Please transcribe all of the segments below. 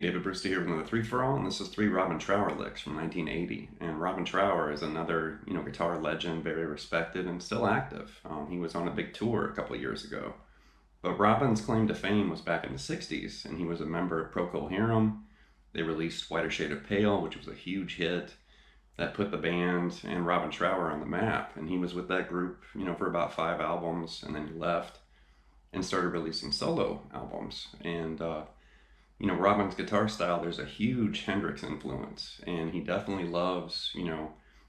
David Brewster here with the 3 for All, and this is 3 Robin Trower licks from 1980. And Robin Trower is another, guitar legend, very respected and still active. He was on a big tour a couple of years ago. But Robin's claim to fame was back in the 60s, and he was a member of Procol Harum. They released Whiter Shade of Pale, which was a huge hit that put the band and Robin Trower on the map. And he was with that group, for about 5 albums, and then he left and started releasing solo albums. And Robin's guitar style, there's a huge Hendrix influence, and he definitely loves,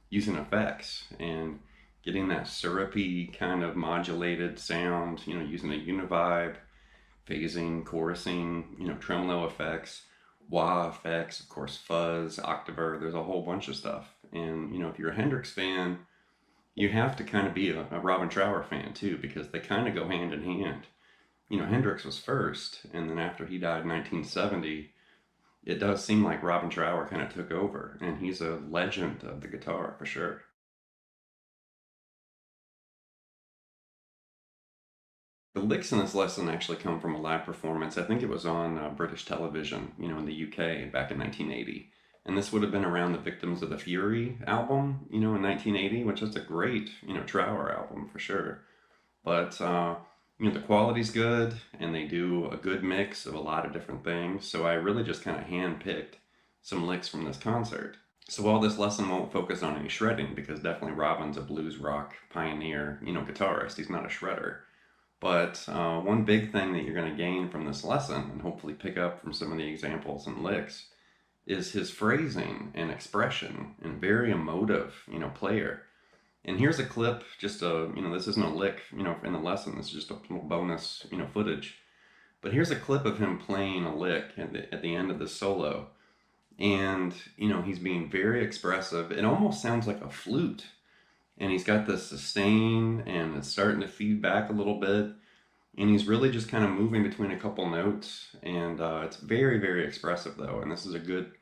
using effects and getting that syrupy kind of modulated sound, using a univibe, phasing, chorusing, tremolo effects, wah effects, of course, fuzz, octaver, there's a whole bunch of stuff. And, if you're a Hendrix fan, you have to kind of be a Robin Trower fan too, because they kind of go hand in hand. Hendrix was first, and then after he died in 1970, it does seem like Robin Trower kind of took over, and he's a legend of the guitar for sure. The licks in this lesson actually come from a live performance. I think it was on British television, in the UK back in 1980. And this would have been around the Victims of the Fury album, in 1980, which is a great, Trower album for sure. But, the quality's good, and they do a good mix of a lot of different things. So I really just kind of hand-picked some licks from this concert. So while this lesson won't focus on any shredding, because definitely Robin's a blues rock pioneer, guitarist, he's not a shredder. But one big thing that you're going to gain from this lesson, and hopefully pick up from some of the examples and licks, is his phrasing and expression, and very emotive, player. And here's a clip, just this isn't a lick, in the lesson, this is just a little bonus, footage. But here's a clip of him playing a lick at the end of the solo. And, he's being very expressive. It almost sounds like a flute. And he's got this sustain, and it's starting to feed back a little bit. And he's really just kind of moving between a couple notes. And it's very, very expressive, though. And this is a good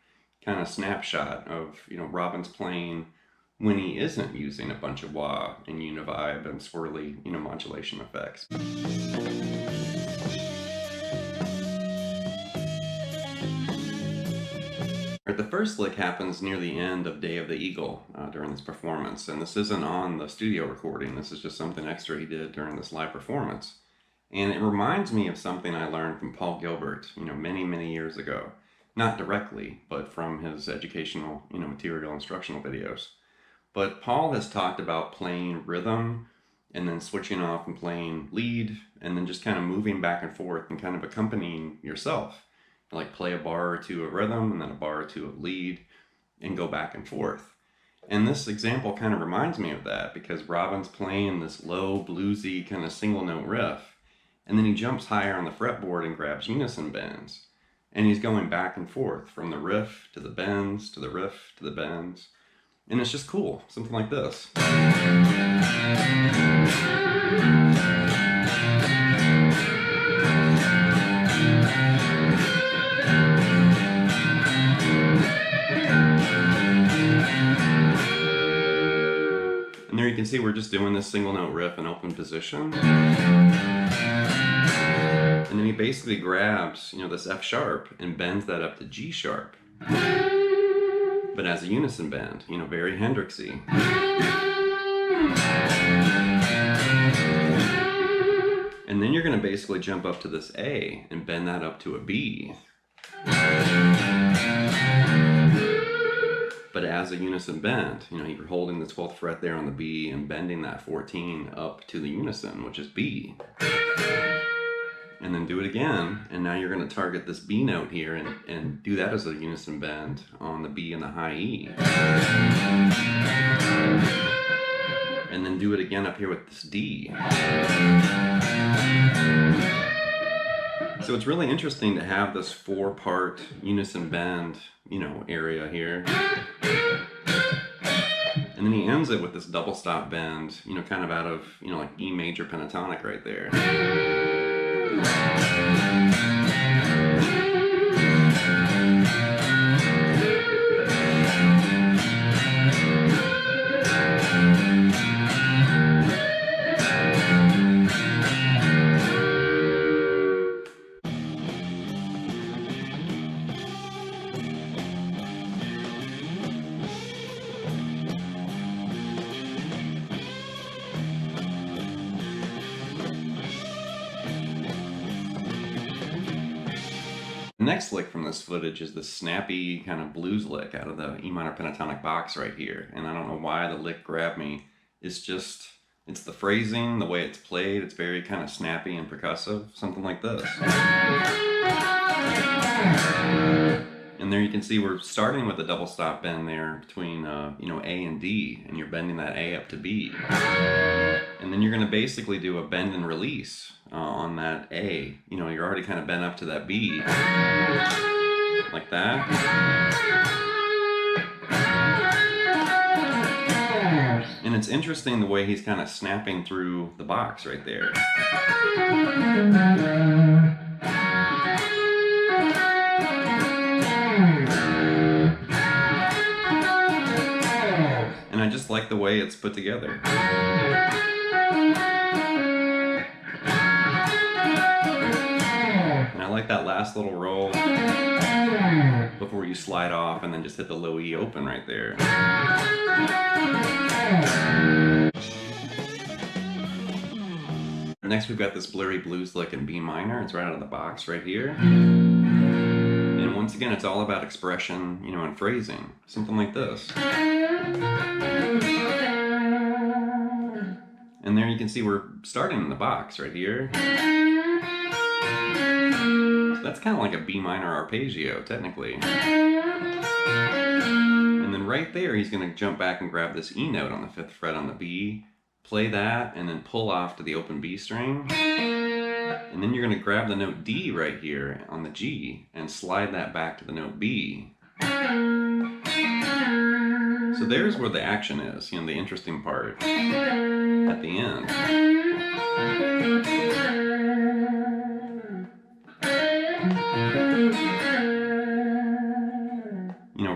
kind of snapshot of, Robin's playing when he isn't using a bunch of wah and univibe and swirly, modulation effects. The first lick happens near the end of Day of the Eagle during this performance, and this isn't on the studio recording. This is just something extra he did during this live performance. And it reminds me of something I learned from Paul Gilbert, many, many years ago. Not directly, but from his educational, material instructional videos. But Paul has talked about playing rhythm and then switching off and playing lead and then just kind of moving back and forth and kind of accompanying yourself. Like play a bar or two of rhythm and then a bar or two of lead and go back and forth. And this example kind of reminds me of that because Robin's playing this low bluesy kind of single note riff, and then he jumps higher on the fretboard and grabs unison bends. And he's going back and forth from the riff to the bends to the riff to the bends. And it's just cool, something like this. And there you can see we're just doing this single note riff in open position. And then he basically grabs, this F sharp and bends that up to G sharp. But as a unison bend, very Hendrixy. And then you're going to basically jump up to this A and bend that up to a B. But as a unison bend, you're holding the 12th fret there on the B and bending that 14 up to the unison, which is B. And then do it again, and now you're going to target this B note here and do that as a unison bend on the B and the high E. And then do it again up here with this D. So it's really interesting to have this 4-part unison bend, area here. And then he ends it with this double stop bend, kind of out of, like E major pentatonic right there. The next lick from this footage is the snappy kind of blues lick out of the E minor pentatonic box right here. And I don't know why the lick grabbed me. It's the phrasing, the way it's played. It's very kind of snappy and percussive, something like this. And there you can see we're starting with a double stop bend there between A and D, and you're bending that A up to B. And then you're going to basically do a bend and release on that A. You're already kind of bent up to that B, like that. And it's interesting the way he's kind of snapping through the box right there. And I just like the way it's put together. And I like that last little roll before you slide off and then just hit the low E open right there. Next we've got this Blurry blues lick in B minor. It's right out of the box right here. And once again, it's all about expression, and phrasing. Something like this. And there you can see we're starting in the box right here. So that's kind of like a B minor arpeggio, technically. And then right there, he's going to jump back and grab this E note on the 5th fret on the B, play that, and then pull off to the open B string. And then you're going to grab the note D right here on the G and slide that back to the note B. So there's where the action is, the interesting part at the end.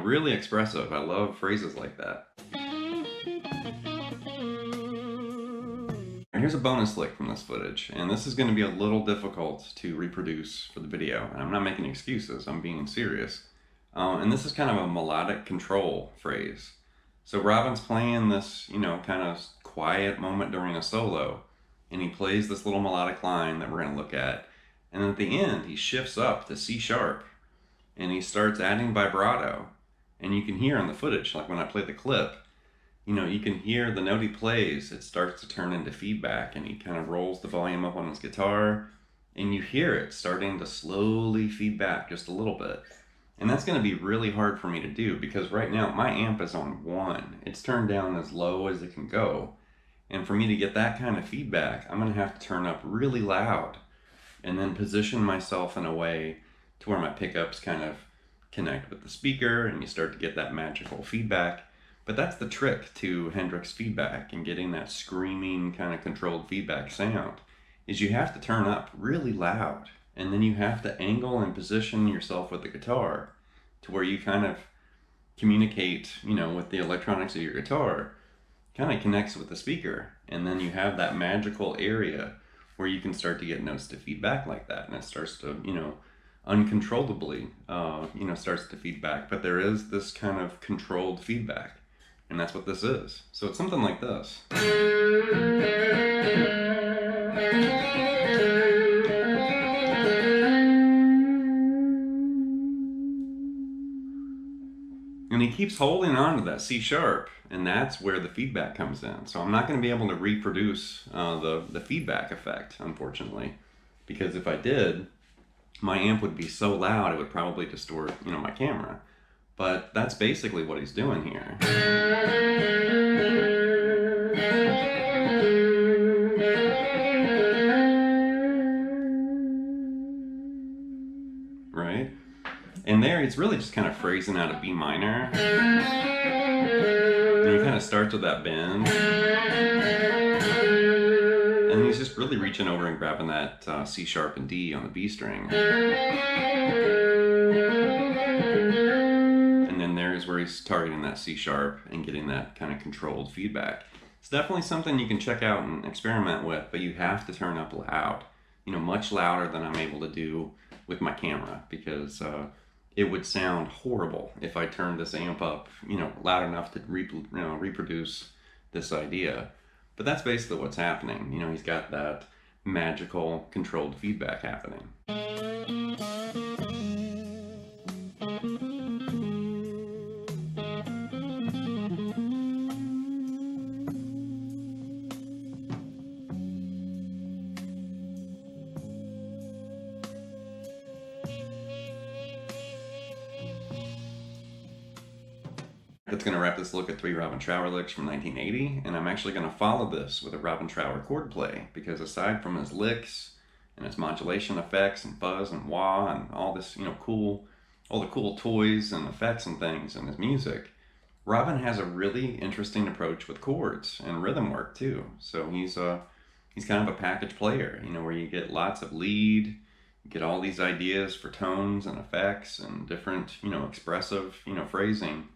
Really expressive. I love phrases like that. Here's a bonus lick from this footage, and this is going to be a little difficult to reproduce for the video, and I'm not making excuses, I'm being serious. And this is kind of a melodic control phrase. So Robin's playing this, kind of quiet moment during a solo, and he plays this little melodic line that we're going to look at, and then at the end he shifts up to C sharp, and he starts adding vibrato, and you can hear in the footage, like when I play the clip, you can hear the note he plays, it starts to turn into feedback, and he kind of rolls the volume up on his guitar, and you hear it starting to slowly feed back just a little bit. And that's going to be really hard for me to do, because right now my amp is on 1. It's turned down as low as it can go. And for me to get that kind of feedback, I'm going to have to turn up really loud, and then position myself in a way to where my pickups kind of connect with the speaker, and you start to get that magical feedback. But that's the trick to Hendrix feedback and getting that screaming kind of controlled feedback sound, is you have to turn up really loud, and then you have to angle and position yourself with the guitar to where you kind of communicate, with the electronics of your guitar, kind of connects with the speaker, and then you have that magical area where you can start to get notes to feedback like that, and it starts to, uncontrollably, starts to feedback. But there is this kind of controlled feedback. And that's what this is. So it's something like this. And he keeps holding on to that C sharp, and that's where the feedback comes in. So I'm not going to be able to reproduce the feedback effect, unfortunately, because if I did, my amp would be so loud it would probably distort, my camera. But that's basically what he's doing here. Right? And there, it's really just kind of phrasing out a B minor. And he kind of starts with that bend. And he's just really reaching over and grabbing that C sharp and D on the B string. There's where he's targeting that C sharp and getting that kind of controlled feedback. It's definitely something you can check out and experiment with, but you have to turn up loud, much louder than I'm able to do with my camera, because it would sound horrible if I turned this amp up, loud enough to reproduce this idea. But that's basically what's happening. He's got that magical controlled feedback happening. That's going to wrap this look at 3 Robin Trower licks from 1980, and I'm actually going to follow this with a Robin Trower chord play, because aside from his licks and his modulation effects and fuzz and wah and all this, all the cool toys and effects and things in his music, Robin has a really interesting approach with chords and rhythm work too. So he's kind of a package player, where you get lots of lead, you get all these ideas for tones and effects and different, expressive, phrasing.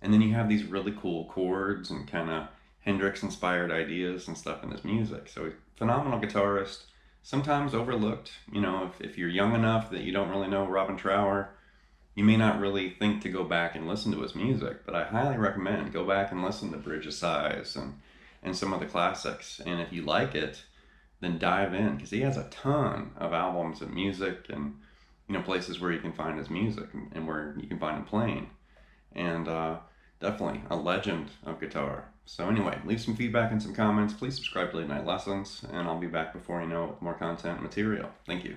And then you have these really cool chords and kind of Hendrix inspired ideas and stuff in his music. So phenomenal guitarist, sometimes overlooked. If you're young enough that you don't really know Robin Trower, you may not really think to go back and listen to his music, but I highly recommend go back and listen to Bridge of Sighs and some of the classics. And if you like it, then dive in, because he has a ton of albums and music and places where you can find his music and where you can find him playing. And definitely a legend of guitar. So anyway, leave some feedback and some comments. Please subscribe to Late Night Lessons, and I'll be back before you know it with more content and material. Thank you.